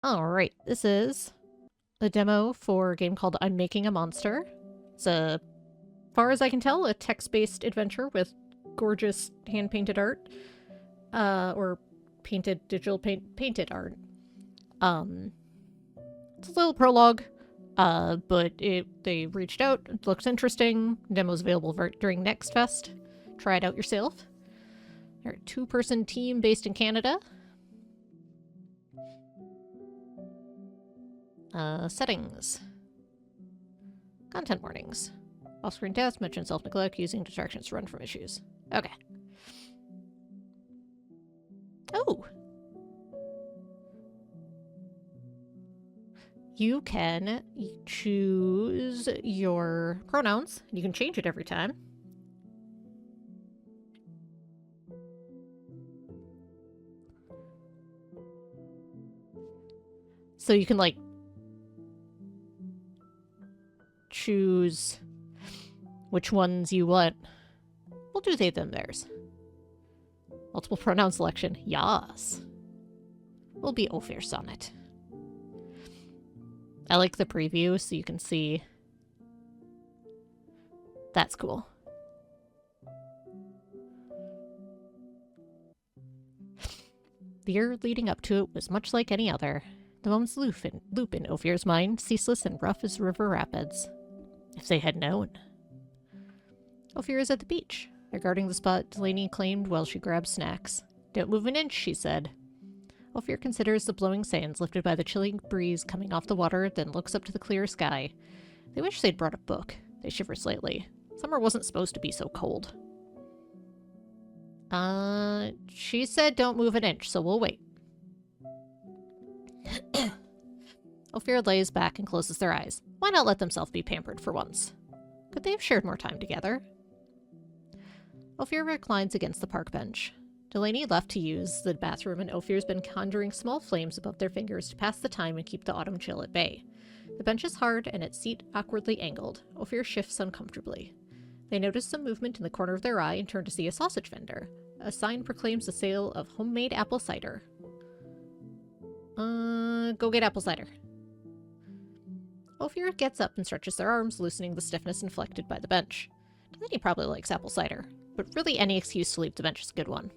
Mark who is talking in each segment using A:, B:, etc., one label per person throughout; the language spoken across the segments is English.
A: Alright, this is a demo for a game called I'm Making a Monster. It's far as I can tell, a text-based adventure with gorgeous hand-painted art. Or painted art. It's a little prologue, but they reached out. It looks interesting. Demo's available during Next Fest. Try it out yourself. They're a two-person team based in Canada. Settings. Content warnings. Off-screen tasks, mention self-neglect, using distractions to run from issues. Okay. Oh! You can choose your pronouns. You can change it every time. So you can, like, choose which ones you want. We'll do they, them, theirs. Multiple pronoun selection. Yas. We'll be Ophir Sonnet. I like the preview so you can see. That's cool. The year leading up to it was much like any other. The moments loop in Ophir's mind, ceaseless and rough as river rapids. If they had known. Ophir is at the beach. Regarding the spot, Delaney claimed while she grabbed snacks. Don't move an inch, she said. Ophir considers the blowing sands lifted by the chilly breeze coming off the water, then looks up to the clear sky. They wish they'd brought a book. They shiver slightly. Summer wasn't supposed to be so cold. She said don't move an inch, so we'll wait. Ophir lays back and closes their eyes. Why not let themselves be pampered for once? Could they have shared more time together? Ophir reclines against the park bench. Delaney left to use the bathroom, and Ophir's been conjuring small flames above their fingers to pass the time and keep the autumn chill at bay. The bench is hard and its seat awkwardly angled. Ophir shifts uncomfortably. They notice some movement in the corner of their eye and turn to see a sausage vendor. A sign proclaims the sale of homemade apple cider. Go get apple cider. Ophir gets up and stretches their arms, loosening the stiffness inflicted by the bench. Delaney probably likes apple cider, but really any excuse to leave the bench is a good one.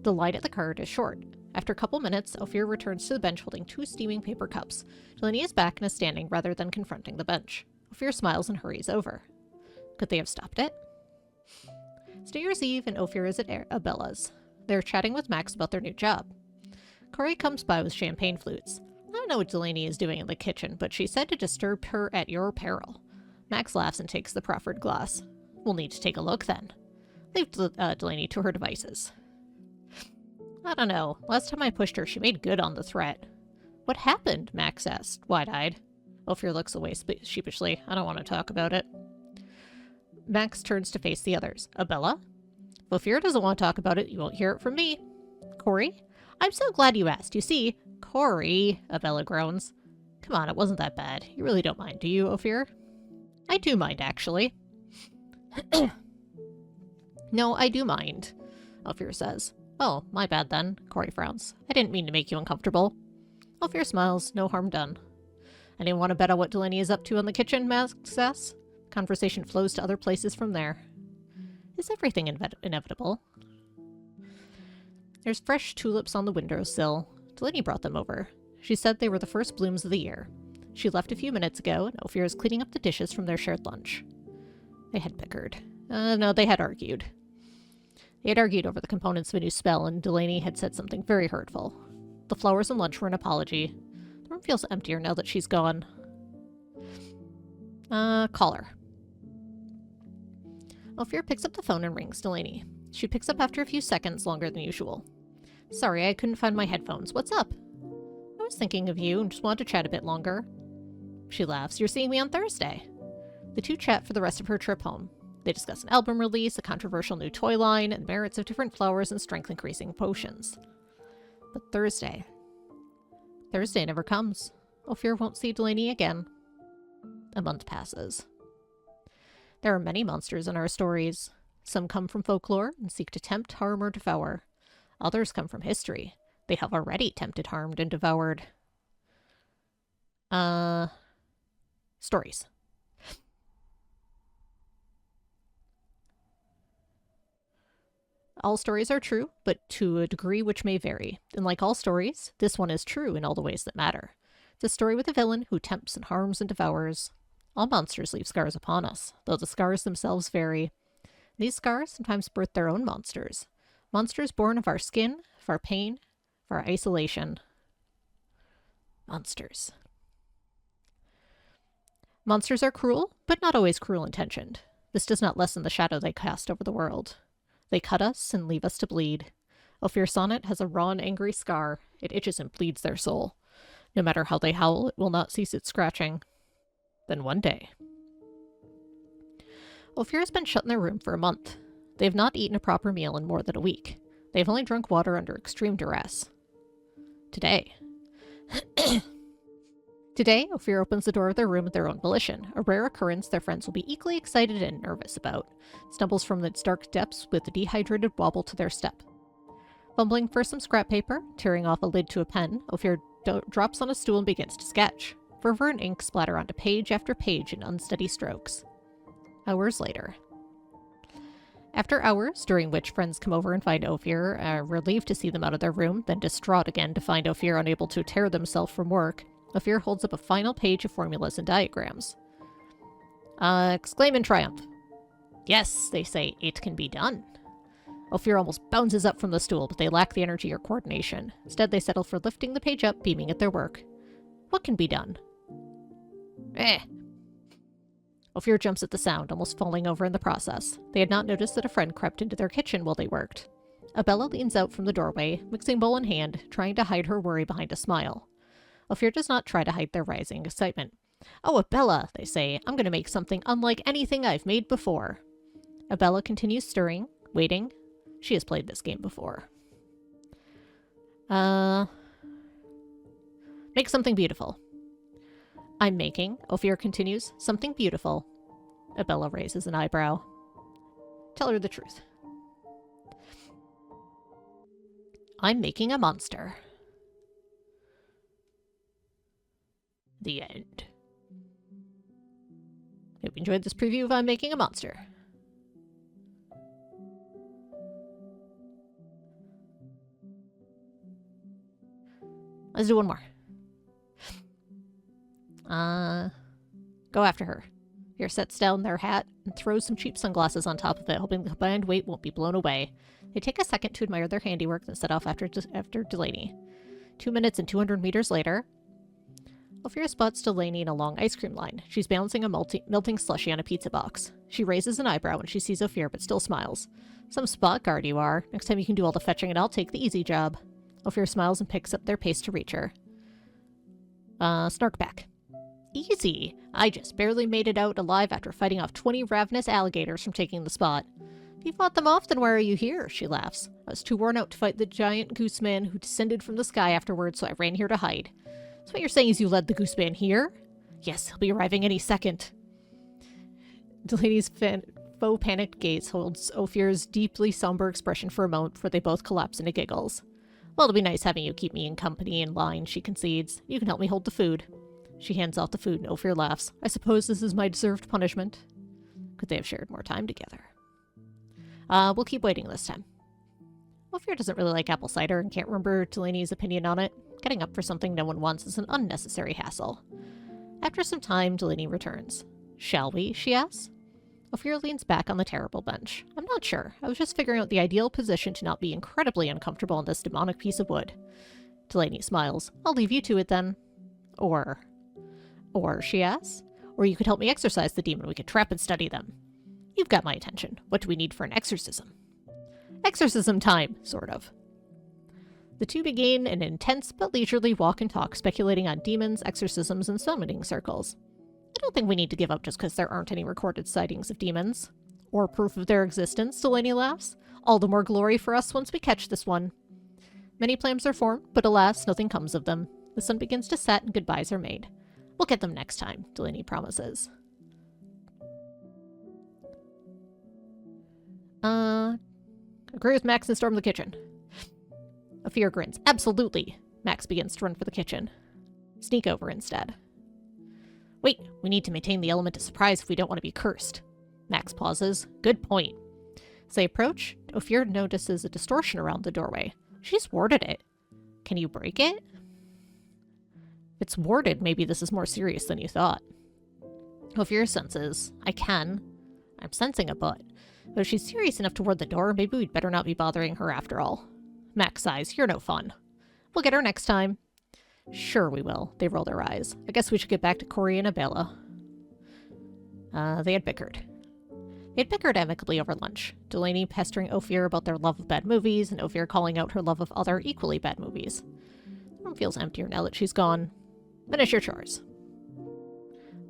A: The light at the cart is short. After a couple minutes, Ophir returns to the bench holding two steaming paper cups. Delaney is back and is standing rather than confronting the bench. Ophir smiles and hurries over. Could they have stopped it? It's New Year's Eve and Ophir is at Abella's. They're chatting with Max about their new job. Corey comes by with champagne flutes. I don't know what Delaney is doing in the kitchen, but she said to disturb her at your peril. Max laughs and takes the proffered glass. We'll need to take a look then. Leave Delaney to her devices. I don't know. Last time I pushed her, she made good on the threat. What happened? Max asked, wide-eyed. Ophir looks away sheepishly. I don't want to talk about it. Max turns to face the others. Abella? If Ophir doesn't want to talk about it, you won't hear it from me. Corey? I'm so glad you asked. You see, Corey, Abella groans. Come on, it wasn't that bad. You really don't mind, do you, Ophir? I do mind, actually. No, I do mind, Ophir says. Oh, my bad then, Corey frowns. I didn't mean to make you uncomfortable. Ophir smiles, no harm done. Anyone want to bet on what Delaney is up to in the kitchen, Max asks. Conversation flows to other places from there. Is everything inevitable? There's fresh tulips on the windowsill. Delaney brought them over. She said they were the first blooms of the year. She left a few minutes ago, and Ophir is cleaning up the dishes from their shared lunch. They had bickered. No, they had argued. They had argued over the components of a new spell, and Delaney had said something very hurtful. The flowers and lunch were an apology. The room feels emptier now that she's gone. Call her. Ophir picks up the phone and rings Delaney. She picks up after a few seconds, longer than usual. Sorry, I couldn't find my headphones. What's up? I was thinking of you and just wanted to chat a bit longer. She laughs. You're seeing me on Thursday. The two chat for the rest of her trip home. They discuss an album release, a controversial new toy line, and merits of different flowers and strength-increasing potions. But Thursday. Thursday never comes. Ophir won't see Delaney again. A month passes. There are many monsters in our stories. Some come from folklore and seek to tempt, harm, or devour. Others come from history. They have already tempted, harmed, and devoured. Stories. All stories are true, but to a degree which may vary. And like all stories, this one is true in all the ways that matter. It's a story with a villain who tempts and harms and devours. All monsters leave scars upon us, though the scars themselves vary. These scars sometimes birth their own monsters. Monsters born of our skin, of our pain, of our isolation. Monsters. Monsters are cruel, but not always cruel-intentioned. This does not lessen the shadow they cast over the world. They cut us and leave us to bleed. Ophir Sonnet has a raw and angry scar. It itches and bleeds their soul. No matter how they howl, it will not cease its scratching. Then one day. Ophir has been shut in their room for a month. They have not eaten a proper meal in more than a week. They have only drunk water under extreme duress. Today. Today, Ophir opens the door of their room at their own volition, a rare occurrence their friends will be equally excited and nervous about. Stumbles from its dark depths with a dehydrated wobble to their step. Fumbling for some scrap paper, tearing off a lid to a pen, Ophir drops on a stool and begins to sketch. Fervor and ink splatter onto page after page in unsteady strokes. Hours later. After hours, during which friends come over and find Ophir, relieved to see them out of their room, then distraught again to find Ophir unable to tear themselves from work, Ophir holds up a final page of formulas and diagrams. Exclaim in triumph. Yes, they say, it can be done. Ophir almost bounces up from the stool, but they lack the energy or coordination. Instead, they settle for lifting the page up, beaming at their work. What can be done? Ophir jumps at the sound, almost falling over in the process. They had not noticed that a friend crept into their kitchen while they worked. Abella leans out from the doorway, mixing bowl in hand, trying to hide her worry behind a smile. Ophir does not try to hide their rising excitement. Oh, Abella, they say, I'm going to make something unlike anything I've made before. Abella continues stirring, waiting. She has played this game before. Make something beautiful. I'm making, Ophir continues, something beautiful. Abella raises an eyebrow. Tell her the truth. I'm making a monster. The end. Hope you enjoyed this preview of I'm Making a Monster. Let's do one more. Go after her. Ophir sets down their hat and throws some cheap sunglasses on top of it, hoping the combined weight won't be blown away. They take a second to admire their handiwork, then set off after Delaney. 2 minutes and 200 meters later, Ophir spots Delaney in a long ice cream line. She's balancing a melting slushie on a pizza box. She raises an eyebrow when she sees Ophir, but still smiles. Some spot guard you are. Next time you can do all the fetching and I'll take the easy job. Ophir smiles and picks up their pace to reach her. Snark back. Easy. I just barely made it out alive after fighting off 20 ravenous alligators from taking the spot. If you fought them off, then why are you here? She laughs. I was too worn out to fight the giant goose man who descended from the sky afterwards, so I ran here to hide. So what you're saying is you led the goose man here? Yes, he'll be arriving any second. Delaney's faux panicked gaze holds Ophir's deeply somber expression for a moment before they both collapse into giggles. Well, it'll be nice having you keep me in company in line, she concedes. You can help me hold the food. She hands off the food and Ophir laughs. I suppose this is my deserved punishment. Could they have shared more time together? We'll keep waiting this time. Ophir doesn't really like apple cider and can't remember Delaney's opinion on it. Getting up for something no one wants is an unnecessary hassle. After some time, Delaney returns. Shall we? She asks. Ophir leans back on the terrible bench. I'm not sure. I was just figuring out the ideal position to not be incredibly uncomfortable on this demonic piece of wood. Delaney smiles. I'll leave you to it then. Or, she asks. Or you could help me exorcise the demon. We could trap and study them. You've got my attention. What do we need for an exorcism? Exorcism time, sort of. The two begin an intense but leisurely walk and talk, speculating on demons, exorcisms, and summoning circles. I don't think we need to give up just because there aren't any recorded sightings of demons. Or proof of their existence, Delaney laughs. All the more glory for us once we catch this one. Many plans are formed, but alas, nothing comes of them. The sun begins to set and goodbyes are made. We'll get them next time, Delaney promises. Agree with Max and storm the kitchen. Ophir grins. Absolutely. Max begins to run for the kitchen. Sneak over instead. Wait, we need to maintain the element of surprise if we don't want to be cursed. Max pauses. Good point. As they approach, Ophir notices a distortion around the doorway. She's warded it. Can you break it? If it's warded, maybe this is more serious than you thought. Ophir senses. I can. I'm sensing a but. But if she's serious enough to ward the door, maybe we'd better not be bothering her after all. Max sighs. You're no fun. We'll get her next time. Sure we will. They roll their eyes. I guess we should get back to Corey and Abella. They had bickered. They had bickered amicably over lunch. Delaney pestering Ophir about their love of bad movies, and Ophir calling out her love of other equally bad movies. The room feels emptier now that she's gone. Finish your chores.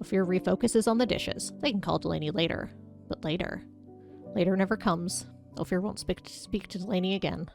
A: Ophir refocuses on the dishes. They can call Delaney later. But later. Later never comes. Ophir won't speak to Delaney again.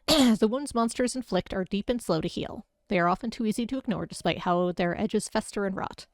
A: The wounds monsters inflict are deep and slow to heal. They are often too easy to ignore despite how their edges fester and rot.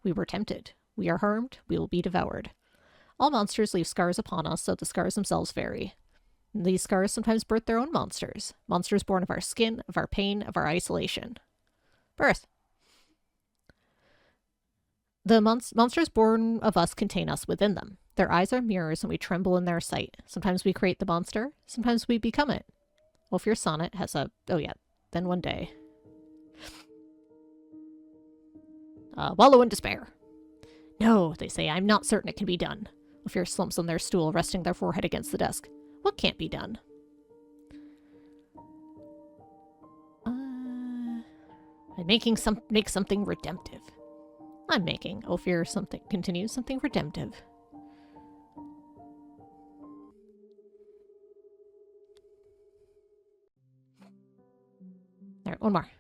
A: We were tempted. We are harmed. We will be devoured. All monsters leave scars upon us, so the scars themselves vary. These scars sometimes birth their own monsters. Monsters born of our skin, of our pain, of our isolation. Birth. The monsters born of us contain us within them. Their eyes are mirrors and we tremble in their sight. Sometimes we create the monster, sometimes we become it. Ophir sonnet has a... oh yeah, then one day. Wallow in despair. No, they say, I'm not certain it can be done. Ophir slumps on their stool, resting their forehead against the desk. What can't be done? I'm making make something redemptive. I'm making, Ophir continues, something redemptive. Alright, one more.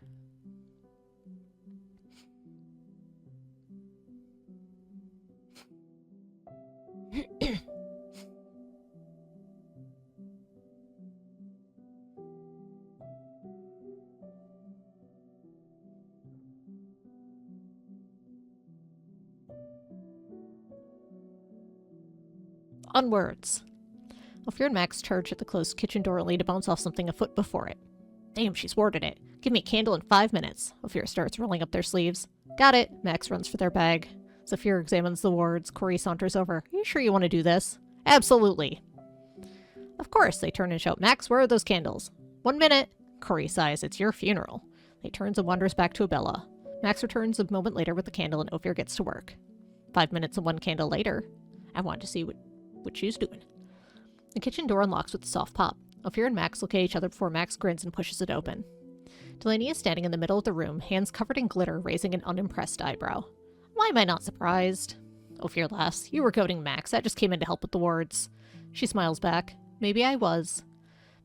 A: Onwards. Ophir and Max charge at the closed kitchen door only to bounce off something a foot before it. Damn, she's warded it. Give me a candle in 5 minutes. Ophir starts rolling up their sleeves. Got it. Max runs for their bag. As Ophir examines the wards, Corey saunters over. Are you sure you want to do this? Absolutely. Of course, they turn and shout, Max, where are those candles? 1 minute. Corey sighs. It's your funeral. He turns and wanders back to Abella. Max returns a moment later with the candle and Ophir gets to work. 5 minutes and 1 candle later. I want to see what she's doing. The kitchen door unlocks with a soft pop. Ophir and Max look at each other before Max grins and pushes it open. Delaney is standing in the middle of the room, hands covered in glitter, raising an unimpressed eyebrow. Why am I not surprised? Ophir laughs. You were goading Max. I just came in to help with the wards. She smiles back. Maybe I was.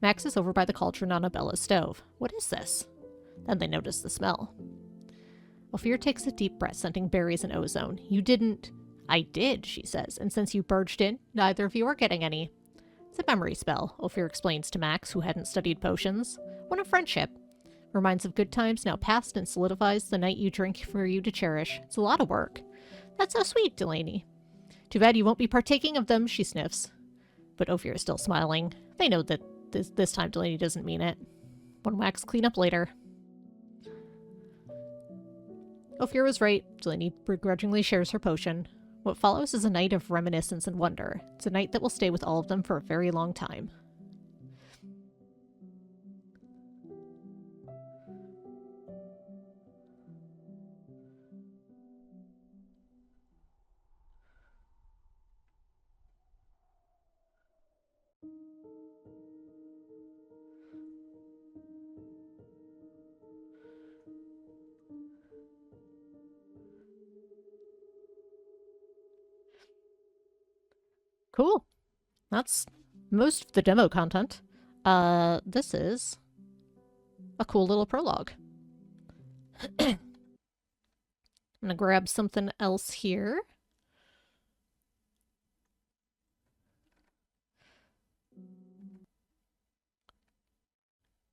A: Max is over by the cauldron on Abella's stove. What is this? Then they notice the smell. Ophir takes a deep breath, scenting berries and ozone. You didn't... I did, she says, and since you barged in, neither of you are getting any. It's a memory spell, Ophir explains to Max, who hadn't studied potions. One of friendship. Reminds of good times now past and solidifies the night you drink for you to cherish. It's a lot of work. That's so sweet, Delaney. Too bad you won't be partaking of them, she sniffs. But Ophir is still smiling. They know that this time Delaney doesn't mean it. One wax clean up later. Ophir was right. Delaney begrudgingly shares her potion. What follows is a night of reminiscence and wonder. It's a night that will stay with all of them for a very long time. Cool. That's most of the demo content. This is a cool little prologue. I'm gonna grab something else here.